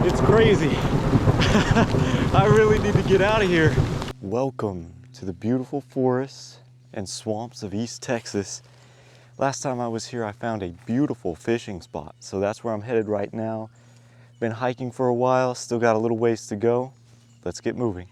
It's crazy. I really need to get out of here. Welcome to the beautiful forests and swamps of East Texas. Last time I was here, I found a beautiful fishing spot, so that's where I'm headed right now. Been hiking for a while, still got a little ways to go. Let's get moving.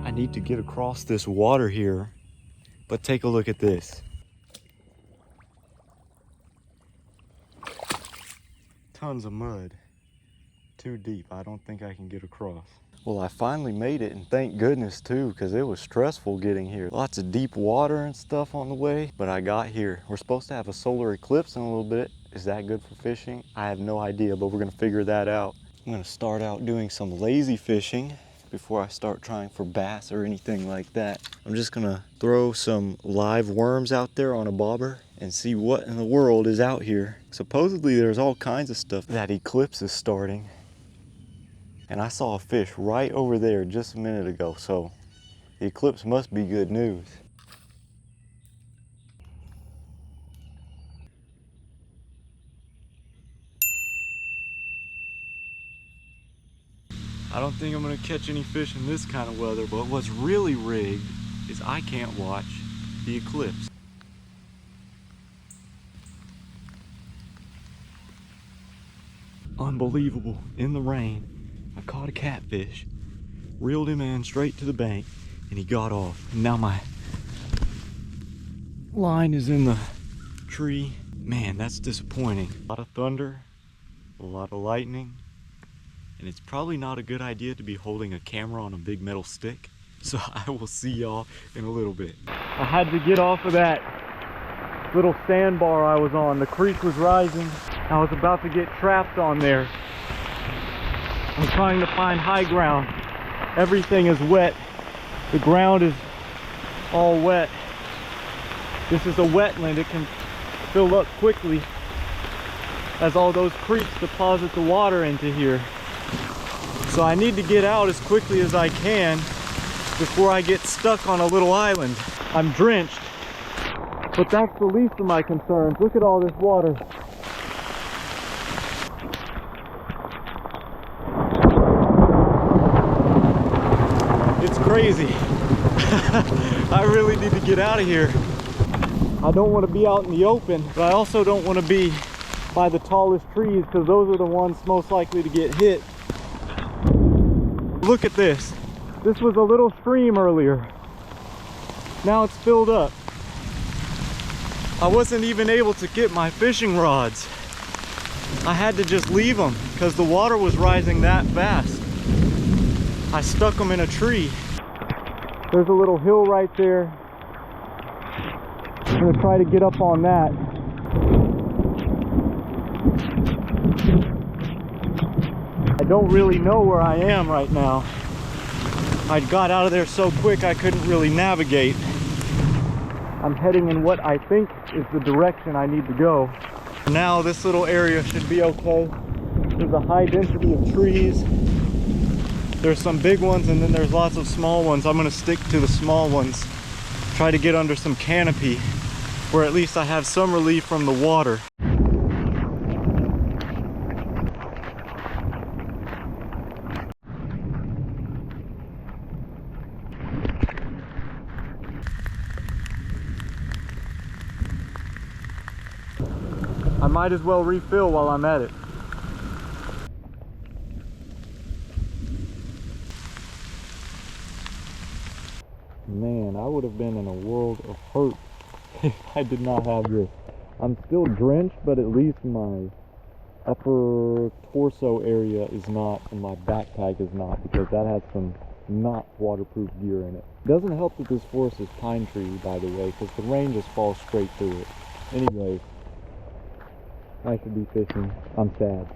I need to get across this water here, but take a look at this. Tons of mud. Too deep. I don't think I can get across. Well, I finally made it, and thank goodness too, because it was stressful getting here. Lots of deep water and stuff on the way, but I got here. We're supposed to have a solar eclipse in a little bit. Is that good for fishing? I have no idea, but we're gonna figure that out. I'm gonna start out doing some lazy fishing before I start trying for bass or anything like that. I'm just gonna throw some live worms out there on a bobber and see what in the world is out here. Supposedly there's all kinds of stuff. That eclipse is starting. And I saw a fish right over there just a minute ago, so the eclipse must be good news. I don't think I'm gonna catch any fish in this kind of weather, but what's really rigged is I can't watch the eclipse. Unbelievable, in the rain, I caught a catfish, reeled him in straight to the bank, and he got off. And now my line is in the tree. Man, that's disappointing. A lot of thunder, a lot of lightning, and it's probably not a good idea to be holding a camera on a big metal stick. So I will see y'all in a little bit. I had to get off of that little sandbar I was on. The creek was rising. I was about to get trapped on there. I'm trying to find high ground. Everything is wet. The ground is all wet. This is a wetland. It can fill up quickly as all those creeks deposit the water into here. So I need to get out as quickly as I can before I get stuck on a little island. I'm drenched, but that's the least of my concerns. Look at all this water. It's crazy. I really need to get out of here. I don't want to be out in the open, but I also don't want to be by the tallest trees, because those are the ones most likely to get hit. Look at this. This was a little stream earlier. Now it's filled up. I wasn't even able to get my fishing rods. I had to just leave them because the water was rising that fast. I stuck them in a tree. There's a little hill right there. I'm gonna try to get up on that. I don't really know where I am right now. I got out of there so quick I couldn't really navigate. I'm heading in what I think is the direction I need to go. Now this little area should be okay. There's a high density of trees. There's some big ones and then there's lots of small ones. I'm gonna stick to the small ones. Try to get under some canopy where at least I have some relief from the water. I might as well refill while I'm at it. Man, I would have been in a world of hurt if I did not have this. I'm still drenched, but at least my upper torso area is not, and my backpack is not, because that has some not waterproof gear in it. It doesn't help that this forest is pine tree, by the way, because the rain just falls straight through it. Anyways, nice to be fishing. I'm sad.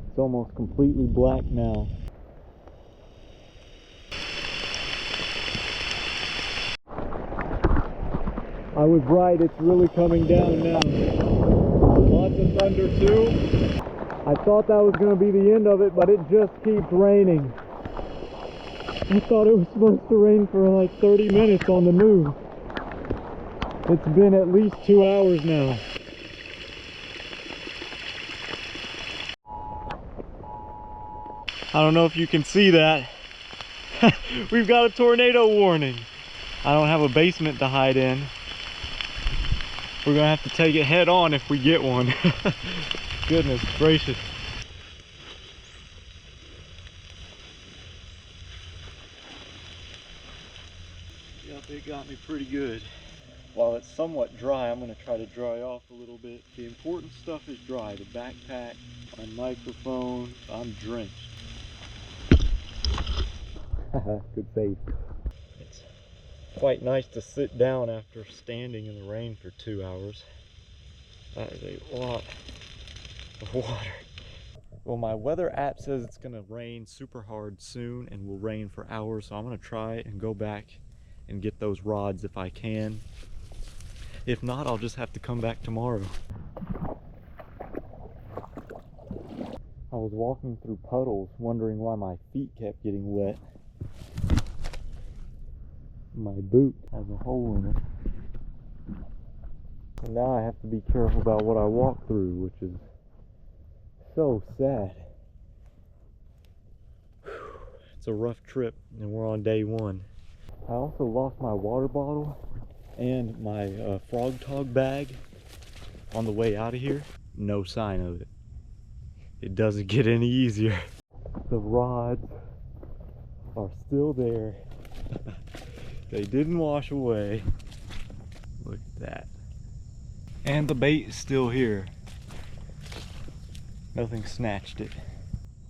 It's almost completely black now. I was right, it's really coming down now. Lots of thunder too. I thought that was going to be the end of it, but it just keeps raining. I thought it was supposed to rain for like 30 minutes on the move. It's been at least 2 hours now. I don't know if you can see that. We've got a tornado warning. I don't have a basement to hide in. We're gonna have to take it head on if we get one. Goodness gracious. Yep, it got me pretty good. While it's somewhat dry, I'm gonna try to dry off a little bit. The important stuff is dry. The backpack, my microphone, I'm drenched. Good save. It's quite nice to sit down after standing in the rain for 2 hours. That is a lot of water. Well, my weather app says it's gonna rain super hard soon and will rain for hours, so I'm gonna try and go back and get those rods if I can. If not, I'll just have to come back tomorrow. I was walking through puddles wondering why my feet kept getting wet. My boot has a hole in it. And now I have to be careful about what I walk through, which is so sad. It's a rough trip and we're on day 1. I also lost my water bottle and my frog tog bag on the way out of here. No sign of it. It doesn't get any easier. The rods are still there. They didn't wash away. Look at that. And the bait is still here. Nothing snatched it.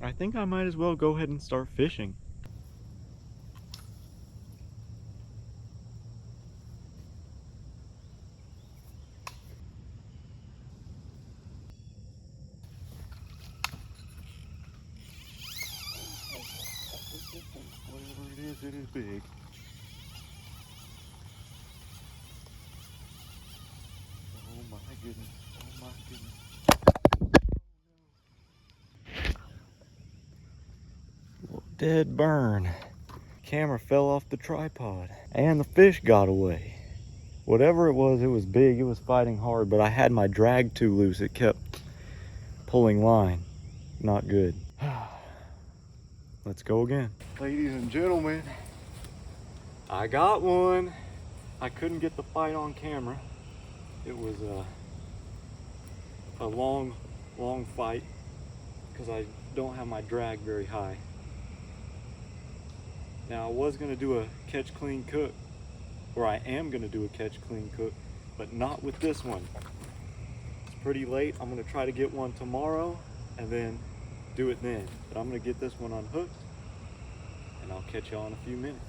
I think I might as well go ahead and start fishing. Whatever it is big. Oh my goodness, oh my goodness. Little dead burn. Camera fell off the tripod and the fish got away. Whatever it was big, it was fighting hard, but I had my drag too loose. It kept pulling line. Not good. Let's go again. Ladies and gentlemen, I got one. I couldn't get the fight on camera. It was a long fight because I don't have my drag very high. Now I was gonna do a catch clean cook, or I am gonna do a catch clean cook, but not with this one. It's pretty late. I'm gonna try to get one tomorrow and then do it then. But I'm gonna get this one unhooked and I'll catch y'all in a few minutes.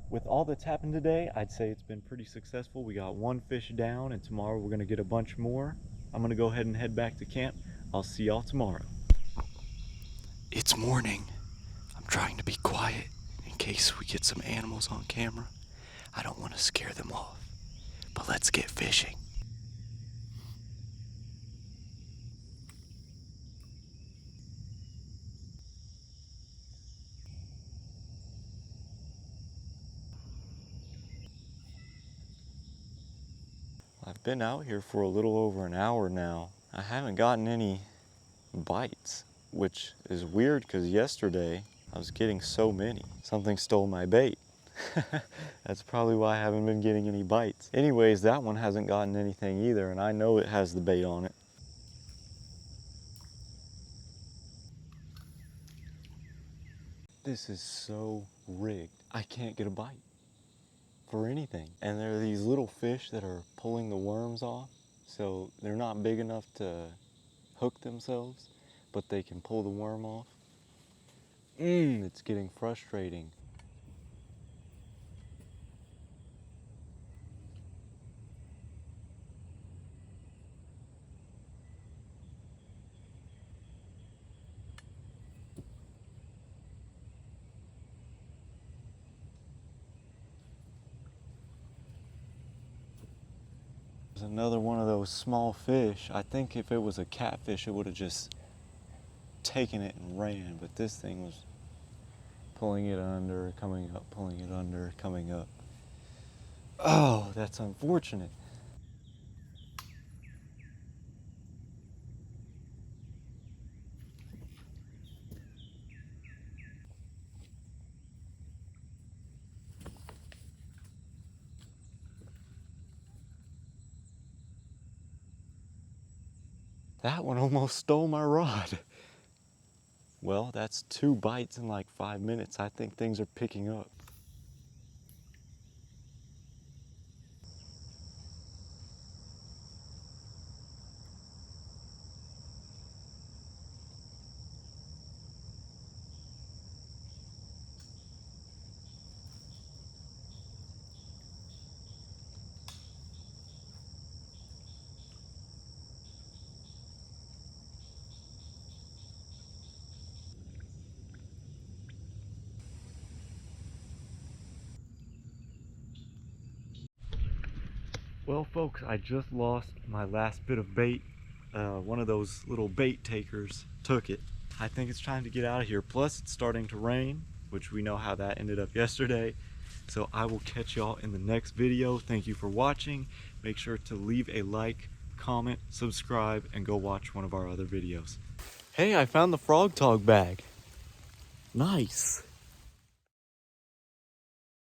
With all that's happened today, I'd say it's been pretty successful. We got 1 fish down and tomorrow we're gonna get a bunch more. I'm gonna go ahead and head back to camp. I'll see y'all tomorrow. It's morning. I'm trying to be quiet in case we get some animals on camera. I don't want to scare them off, but let's get fishing. I've been out here for a little over an hour now. I haven't gotten any bites, which is weird because yesterday I was getting so many. Something stole my bait. That's probably why I haven't been getting any bites. Anyways, that one hasn't gotten anything either, and I know it has the bait on it. This is so rigged. I can't get a bite for anything. And there are these little fish that are pulling the worms off, so they're not big enough to hook themselves, but they can pull the worm off. It's getting frustrating. Another one of those small fish. I think if it was a catfish, it would have just taken it and ran, but this thing was pulling it under, coming up, pulling it under, coming up. Oh, that's unfortunate. That one almost stole my rod. Well, that's 2 bites in like 5 minutes. I think things are picking up. Well, folks, I just lost my last bit of bait. One of those little bait takers took it. I think it's time to get out of here. Plus, it's starting to rain, which we know how that ended up yesterday. So I will catch y'all in the next video. Thank you for watching. Make sure to leave a like, comment, subscribe, and go watch one of our other videos. Hey, I found the frog tog bag. Nice.